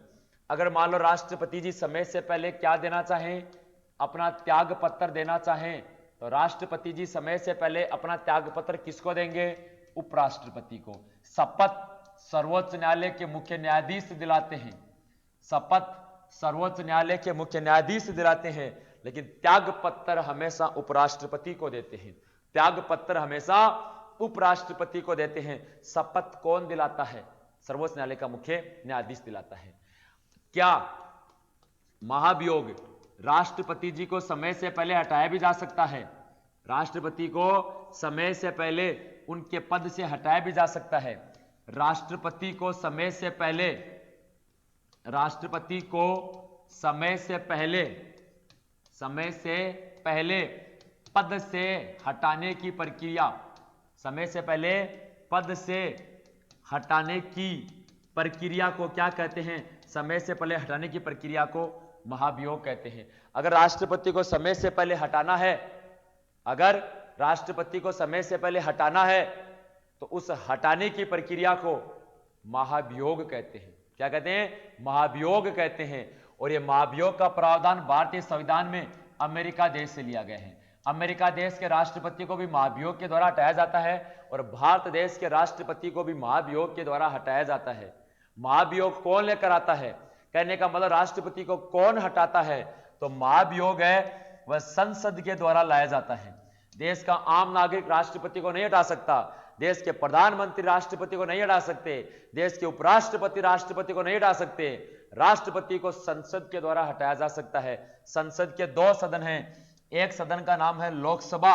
अगर मान लो राष्ट्रपति जी समय से पहले क्या देना चाहें? अपना त्याग पत्र देना चाहें, तो राष्ट्रपति जी समय से पहले अपना त्याग पत्र किसको देंगे? उपराष्ट्रपति को। शपथ सर्वोच्च न्यायालय के मुख्य न्यायाधीश दिलाते हैं। शपथ सर्वोच्च न्यायालय के मुख्य न्यायाधीश दिलाते हैं, लेकिन त्याग पत्र हमेशा उपराष्ट्रपति को देते हैं। त्याग पत्र हमेशा उपराष्ट्रपति को देते हैं। शपथ कौन दिलाता है? सर्वोच्च न्यायालय का मुख्य न्यायाधीश दिलाता है। क्या महाभियोग राष्ट्रपति जी को समय से पहले हटाया भी जा सकता है? राष्ट्रपति को समय से पहले उनके पद से हटाया भी जा सकता है। राष्ट्रपति को समय से समय से पहले पद से हटाने की प्रक्रिया, समय से पहले पद से हटाने की प्रक्रिया को क्या कहते हैं? समय से पहले हटाने की प्रक्रिया को महाभियोग कहते हैं। अगर राष्ट्रपति को समय से पहले हटाना है, अगर राष्ट्रपति को समय से पहले हटाना है तो उस हटाने की प्रक्रिया को महाभियोग कहते हैं। क्या कहते हैं? महाभियोग कहते हैं। और यह महाभियोग का प्रावधान भारतीय संविधान में अमेरिका देश से लिया गया है। अमेरिका देश के राष्ट्रपति को भी महाभियोग के द्वारा हटाया जाता है और भारत देश के राष्ट्रपति को भी महाभियोग के द्वारा हटाया जाता है। महाभियोग कौन लेकर आता है? कहने का मतलब राष्ट्रपति को कौन हटाता है? तो महाभियोग है वह संसद के द्वारा लाया जाता है। देश का आम नागरिक राष्ट्रपति को नहीं हटा सकता, देश के प्रधानमंत्री राष्ट्रपति को नहीं हटा सकते, देश के उपराष्ट्रपति राष्ट्रपति को नहीं हटा सकते। राष्ट्रपति को संसद के द्वारा हटाया जा सकता है। संसद के दो सदन हैं, एक सदन का नाम है लोकसभा,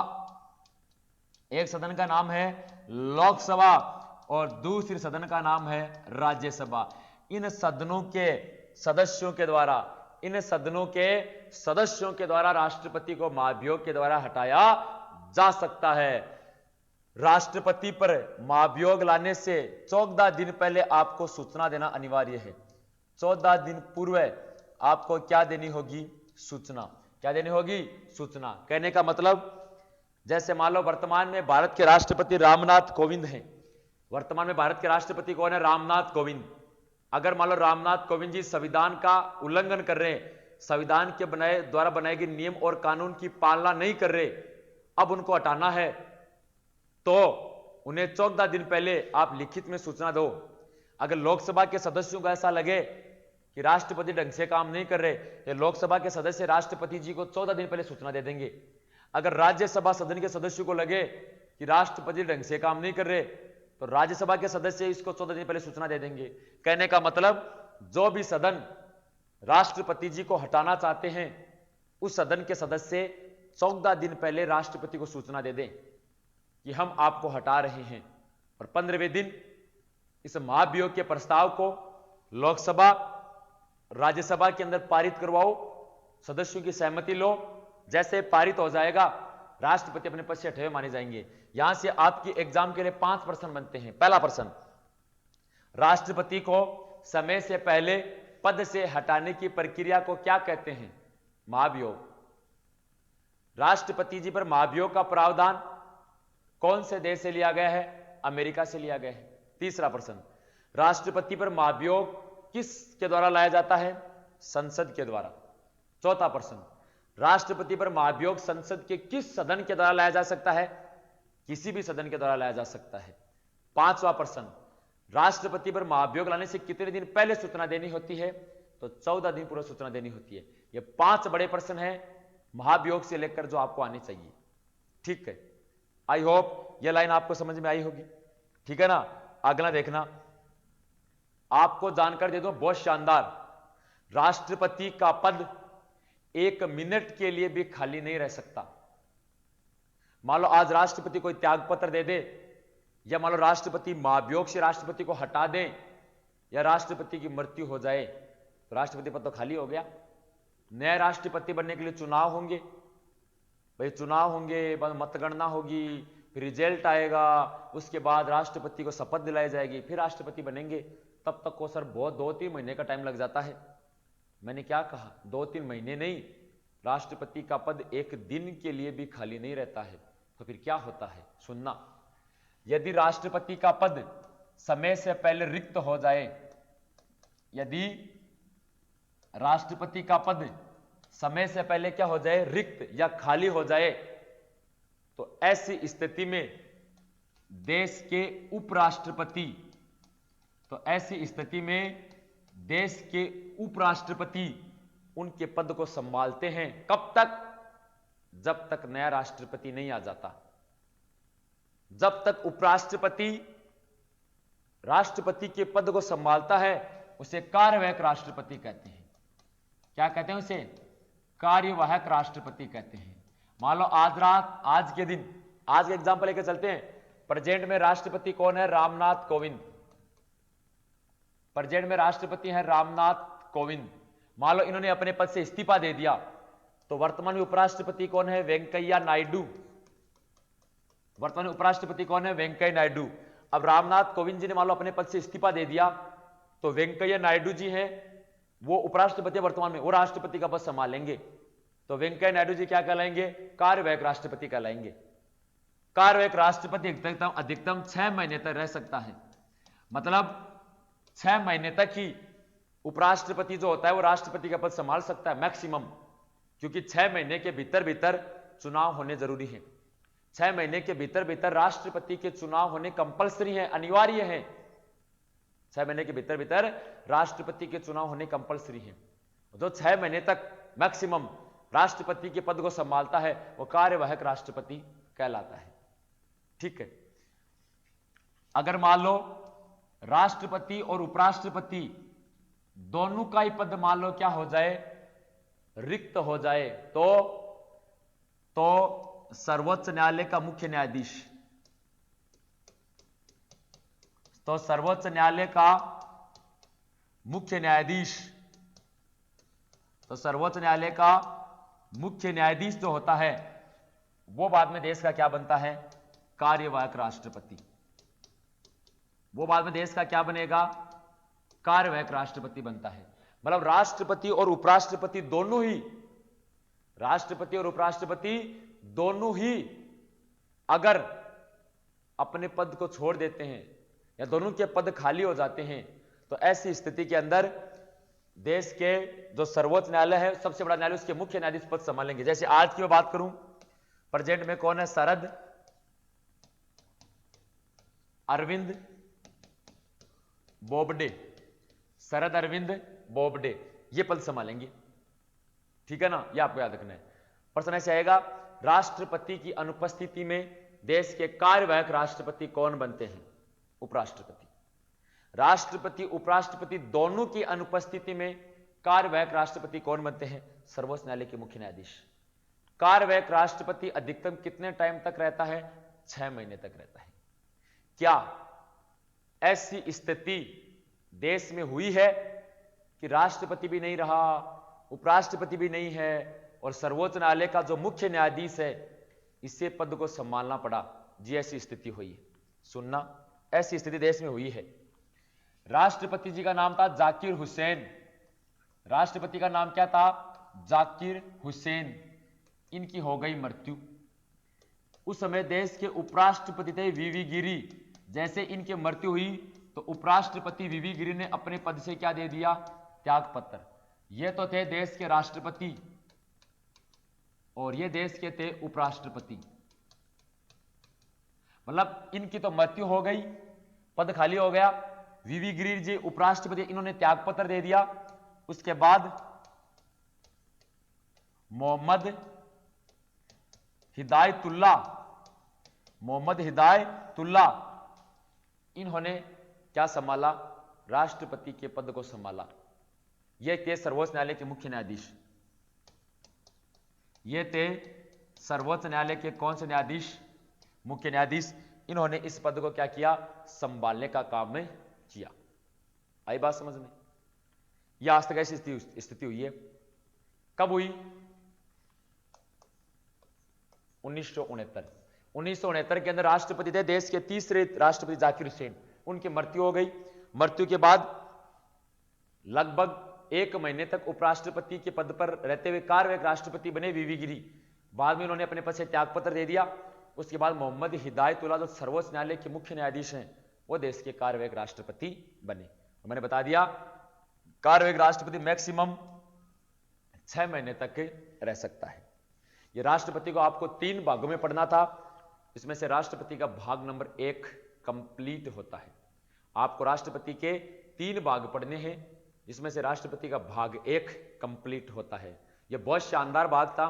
एक सदन का नाम है लोकसभा और दूसरी सदन का नाम है राज्यसभा। इन सदनों के सदस्यों के द्वारा, इन सदनों के सदस्यों के द्वारा राष्ट्रपति को महाभियोग के द्वारा हटाया जा सकता है। राष्ट्रपति पर महाभियोग लाने से 14 दिन पहले आपको सूचना देना अनिवार्य है। 14 दिन पूर्व आपको क्या देनी होगी? सूचना। क्या देनी होगी? सूचना। कहने का मतलब जैसे मान लो वर्तमान में भारत के राष्ट्रपति रामनाथ कोविंद हैं। वर्तमान में भारत के राष्ट्रपति कौन है? रामनाथ कोविंद। अगर मान लो रामनाथ कोविंद जी संविधान का उल्लंघन कर रहे हैं, संविधान के द्वारा बनाए गए नियम और कानून की पालना नहीं कर रहे, अब उनको हटाना है तो उन्हें 14 दिन पहले आप लिखित में सूचना दो। अगर लोकसभा के सदस्यों को ऐसा लगे कि राष्ट्रपति ढंग से काम नहीं कर रहे, तो लोकसभा के सदस्य राष्ट्रपति जी को 14 दिन पहले सूचना दे देंगे। अगर राज्यसभा सदन के सदस्यों को लगे कि राष्ट्रपति ढंग से काम नहीं कर रहे, तो राज्यसभा के सदस्य इसको 14 दिन पहले सूचना दे देंगे। कहने का मतलब जो भी सदन राष्ट्रपति जी को हटाना चाहते हैं, उस सदन के सदस्य 14 दिन पहले राष्ट्रपति को सूचना दे दें कि हम आपको हटा रहे हैं, और 15वें दिन इस महाभियोग के प्रस्ताव को लोकसभा राज्यसभा के अंदर पारित करवाओ, सदस्यों की सहमति लो। जैसे पारित हो जाएगा, राष्ट्रपति अपने पद से हटे हुए माने जाएंगे। यहां से आपकी एग्जाम के लिए 5 प्रश्न बनते हैं। पहला प्रश्न, राष्ट्रपति को समय से पहले पद से हटाने की प्रक्रिया को क्या कहते हैं? महाभियोग। राष्ट्रपति जी पर महाभियोग का प्रावधान कौन से देश से लिया गया है? अमेरिका से लिया गया है। तीसरा प्रश्न, राष्ट्रपति पर महाभियोग किसके द्वारा लाया जाता है? संसद के द्वारा। चौथा प्रश्न, राष्ट्रपति पर महाभियोग संसद के किस सदन के द्वारा लाया जा सकता है? किसी भी सदन के द्वारा लाया जा सकता है। पांचवा प्रश्न, राष्ट्रपति पर महाभियोग लाने से कितने दिन पहले सूचना देनी होती है? तो 14 दिन पूर्व सूचना देनी होती है। ये 5 बड़े प्रश्न हैं महाभियोग से लेकर जो आपको आने चाहिए। ठीक है, आई होप यह लाइन आपको समझ में आई होगी। ठीक है ना? अगला देखना, आपको जानकारी दे दो बहुत शानदार, राष्ट्रपति का पद 1 मिनट के लिए भी खाली नहीं रह सकता। मान लो आज राष्ट्रपति कोई त्यागपत्र दे दे, या मान लो राष्ट्रपति महाभियोग से राष्ट्रपति को हटा दे, या राष्ट्रपति की मृत्यु हो जाए, तो राष्ट्रपति पद तो खाली हो गया। नए राष्ट्रपति बनने के लिए चुनाव होंगे, भाई चुनाव होंगे, मतगणना होगी, फिर रिजल्ट आएगा, उसके बाद राष्ट्रपति को शपथ दिलाई जाएगी, फिर राष्ट्रपति बनेंगे। तब तक को सर बहुत 2-3 महीने का टाइम लग जाता है। मैंने क्या कहा? 2-3 महीने नहीं, राष्ट्रपति का पद 1 दिन के लिए भी खाली नहीं रहता है। तो फिर क्या होता है? सुनना, यदि राष्ट्रपति का पद समय से पहले रिक्त हो जाए, यदि राष्ट्रपति का पद समय से पहले क्या हो जाए? रिक्त या खाली हो जाए, तो ऐसी स्थिति में देश के उपराष्ट्रपति, तो ऐसी स्थिति में देश के उपराष्ट्रपति उनके पद को संभालते हैं। कब तक? जब तक नया राष्ट्रपति नहीं आ जाता। जब तक उपराष्ट्रपति राष्ट्रपति के पद को संभालता है, उसे कार्यवाहक राष्ट्रपति कहते हैं। क्या कहते हैं उसे? कार्यवाहक राष्ट्रपति कहते हैं। मान लो आज रात, आज के दिन, आज का एग्जांपल लेकर चलते हैं। प्रेजेंट में राष्ट्रपति कौन है? रामनाथ कोविंद। प्रेजेंट में राष्ट्रपति हैं रामनाथ कोविंद। मान लो इन्होंने अपने पद से इस्तीफा दे दिया, तो वर्तमान में उपराष्ट्रपति कौन है? वेंकैया नायडू। वर्तमान में उपराष्ट्रपति कौन है? वेंकैया नायडू। अब रामनाथ कोविंद जी ने मान लो अपने पद से इस्तीफा दे दिया, तो वेंकैया नायडू जी हैं, वो उपराष्ट्रपति वर्तमान में, वो राष्ट्रपति का पद संभालेंगे। तो वेंकैया नायडू जी क्या कहलाएंगे? कार्यवाहक राष्ट्रपति कहलाएंगे। कार्यवाहक राष्ट्रपति अधिकतम 6 महीने तक रह सकता है। मतलब 6 महीने तक ही उपराष्ट्रपति जो होता है वो राष्ट्रपति का पद संभाल सकता है मैक्सिमम, क्योंकि 6 महीने के भीतर भीतर चुनाव होने जरूरी है। 6 महीने के भीतर भीतर राष्ट्रपति के चुनाव होने कंपलसरी है, अनिवार्य है। 6 महीने के भीतर भीतर राष्ट्रपति के चुनाव होने कंपलसरी है। जो 6 महीने तक मैक्सिमम राष्ट्रपति के पद को संभालता है वो कार्यवाहक राष्ट्रपति कहलाता है। ठीक है। अगर मान लो राष्ट्रपति और उपराष्ट्रपति दोनों का ही पद मान लो क्या हो जाए? रिक्त हो जाए, तो सर्वोच्च न्यायालय का मुख्य न्यायाधीश, तो सर्वोच्च न्यायालय का मुख्य न्यायाधीश, तो सर्वोच्च न्यायालय का मुख्य न्यायाधीश जो होता है वो बाद में देश का क्या बनता है? कार्यवाहक राष्ट्रपति। वो बाद में देश का क्या बनेगा? कार्यवाहक राष्ट्रपति बनता है। मतलब राष्ट्रपति और उपराष्ट्रपति दोनों ही, राष्ट्रपति और उपराष्ट्रपति दोनों ही अगर अपने पद को छोड़ देते हैं या दोनों के पद खाली हो जाते हैं, तो ऐसी स्थिति के अंदर देश के जो सर्वोच्च न्यायालय है, सबसे बड़ा न्यायालय, उसके मुख्य न्यायाधीश पद संभालेंगे। जैसे आज की मैं बात करूं, प्रेजेंट में कौन है? शरद अरविंद बोबडे, शरद अरविंद बोबडे ये पद संभालेंगे। ठीक है ना, ये आपको याद रखना है। प्रश्न ऐसे आएगा, राष्ट्रपति की अनुपस्थिति में देश के कार्यवाहक राष्ट्रपति कौन बनते हैं? उपराष्ट्रपति। राष्ट्रपति उपराष्ट्रपति दोनों की अनुपस्थिति में कार्यवाहक राष्ट्रपति कौन बनते हैं? सर्वोच्च न्यायालय के मुख्य न्यायाधीश। कार्यवाहक राष्ट्रपति अधिकतम कितने टाइम तक रहता है? 6 महीने तक रहता है। क्या ऐसी स्थिति देश में हुई है कि राष्ट्रपति भी नहीं रहा, उपराष्ट्रपति भी नहीं है और सर्वोच्च न्यायालय का जो मुख्य न्यायाधीश है इसे पद को संभालना पड़ा? जी ऐसी स्थिति हुई है। सुनना, ऐसी स्थिति देश में हुई है। राष्ट्रपति जी का नाम था जाकिर हुसैन। राष्ट्रपति का नाम क्या था? जाकिर हुसैन। इनकी हो गई मृत्यु। उस समय देश के उपराष्ट्रपति थे वीवी गिरी। जैसे इनकी मृत्यु हुई तो उपराष्ट्रपति वीवी गिरी ने अपने पद से क्या दे दिया? त्यागपत्र। ये तो थे देश के राष्ट्रपति और ये देश के थे उपराष्ट्रपति। मतलब इनकी तो मृत्यु हो गई, पद खाली हो गया। वीवी गिरी जी उपराष्ट्रपति, इन्होंने त्यागपत्र दे दिया। उसके बाद मोहम्मद हिदायतुल्ला इन्होंने क्या संभाला? राष्ट्रपति के पद को संभाला। ये थे सर्वोच्च न्यायालय के मुख्य न्यायाधीश। ये थे सर्वोच्च न्यायालय के कौन से न्यायाधीश? मुख्य न्यायाधीश। इन्होंने इस पद को क्या किया? संभालने का काम में किया। आई बात समझ में? यह आज तक ऐसी स्थिति हुई है। कब हुई? 1969 के अंदर राष्ट्रपति थे देश के तीसरे राष्ट्रपति जाकिर हुसैन। उनकी मृत्यु हो गई। मृत्यु के बाद लगभग 1 महीने तक उपराष्ट्रपति के पद पर रहते हुए कार्यवाहक राष्ट्रपति बने वीवी गिरी। बाद में उन्होंने अपने पद से त्यागपत्र दे दिया। उसके बाद मोहम्मद हिदायतुल्ला जो सर्वोच्च न्यायालय के मुख्य न्यायाधीश हैं वो देश के कार्यवाहक राष्ट्रपति बने। तो मैंने बता दिया कार्यवाहक राष्ट्रपति मैक्सिमम 6 महीने तक रह सकता है। ये राष्ट्रपति को आपको 3 भागों में पढ़ना था। इसमें से राष्ट्रपति का भाग नंबर 1 कंप्लीट होता है। आपको राष्ट्रपति के 3 भाग पढ़ने हैं, इसमें से राष्ट्रपति का भाग 1 कंप्लीट होता है। यह बहुत शानदार भाग था।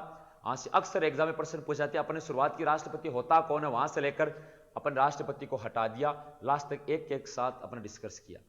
वहां से अक्सर एग्जाम में प्रश्न पूछे जाते हैं। अपने शुरुआत की राष्ट्रपति होता कौन है, वहां से लेकर अपन राष्ट्रपति को हटा दिया, लास्ट तक एक साथ अपने डिस्कस किया।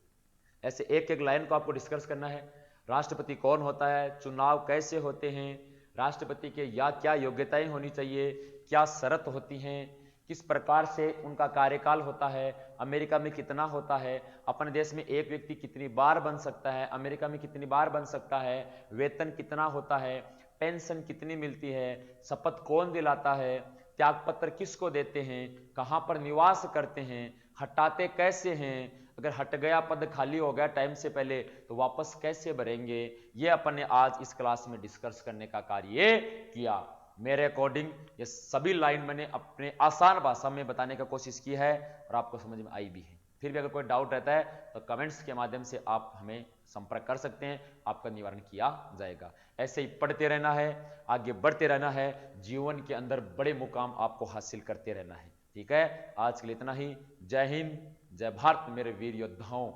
ऐसे एक लाइन को आपको डिस्कस करना है। राष्ट्रपति कौन होता है, चुनाव कैसे होते हैं, राष्ट्रपति के क्या योग्यताएं होनी चाहिए, क्या शर्त होती हैं, किस प्रकार से उनका कार्यकाल होता है, अमेरिका में कितना होता है, अपने देश में एक व्यक्ति कितनी बार बन सकता है, अमेरिका में कितनी बार बन सकता है, वेतन कितना होता है, पेंशन कितनी मिलती है, शपथ कौन दिलाता है, त्यागपत्र किसको देते हैं, कहां पर निवास करते हैं, हटाते कैसे हैं, अगर हट गया पद खाली हो गया टाइम से पहले तो वापस कैसे भरेंगे, ये अपन ने आज इस क्लास में डिस्कस करने का कार्य किया। मेरे अकॉर्डिंग ये सभी लाइन मैंने अपने आसान भाषा में बताने की कोशिश की है और आपको समझ में आई भी है। फिर भी अगर कोई डाउट रहता है तो कमेंट्स के माध्यम से आप हमें संपर्क कर सकते हैं, आपका निवारण किया जाएगा। ऐसे ही पढ़ते रहना है, आगे बढ़ते रहना है, जीवन के अंदर बड़े मुकाम आपको हासिल करते रहना है। ठीक है, आज के लिए इतना ही। जय हिंद, जय भारत मेरे वीर योद्धाओं।